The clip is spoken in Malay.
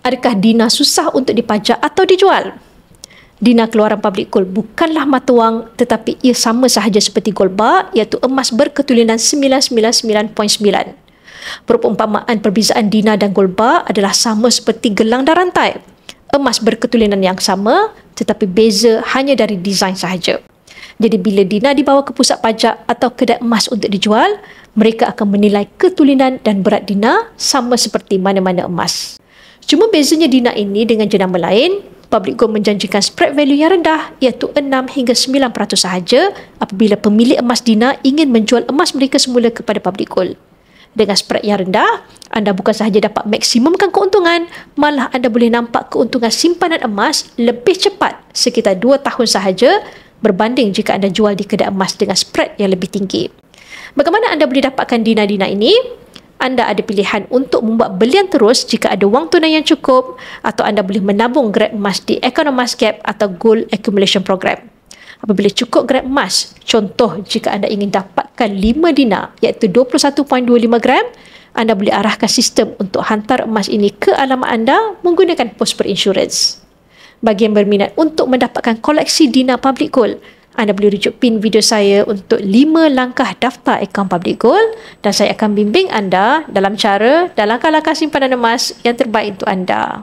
Adakah Dina susah untuk dipajak atau dijual? Dina keluaran public gold bukanlah mata wang, tetapi ia sama sahaja seperti gold bar, iaitu emas berketulinan 999.9. Perumpamaan perbezaan Dina dan gold bar adalah sama seperti gelang dan rantai. Emas berketulinan yang sama, tetapi beza hanya dari desain sahaja. Jadi bila Dina dibawa ke pusat pajak atau kedai emas untuk dijual, mereka akan menilai ketulinan dan berat Dina sama seperti mana-mana emas. Cuma bezanya Dina ini dengan jenama lain, Public Gold menjanjikan spread value yang rendah, iaitu 6 hingga 9% sahaja apabila pemilik emas Dina ingin menjual emas mereka semula kepada Public Gold. Dengan spread yang rendah, anda bukan sahaja dapat maksimumkan keuntungan, malah anda boleh nampak keuntungan simpanan emas lebih cepat sekitar 2 tahun sahaja berbanding jika anda jual di kedai emas dengan spread yang lebih tinggi. Bagaimana anda boleh dapatkan Dina-Dina ini? Anda ada pilihan untuk membuat belian terus jika ada wang tunai yang cukup, atau anda boleh menabung grab emas di Economas Gap atau Gold Accumulation Program. Apabila cukup grab emas, contoh jika anda ingin dapatkan 5 Dina iaitu 21.25 gram, anda boleh arahkan sistem untuk hantar emas ini ke alamat anda menggunakan Prosper Insurance. Bagi yang berminat untuk mendapatkan koleksi Dina Public Gold, anda boleh rujuk pin video saya untuk 5 langkah daftar akaun Public Gold dan saya akan bimbing anda dalam langkah-langkah simpanan emas yang terbaik untuk anda.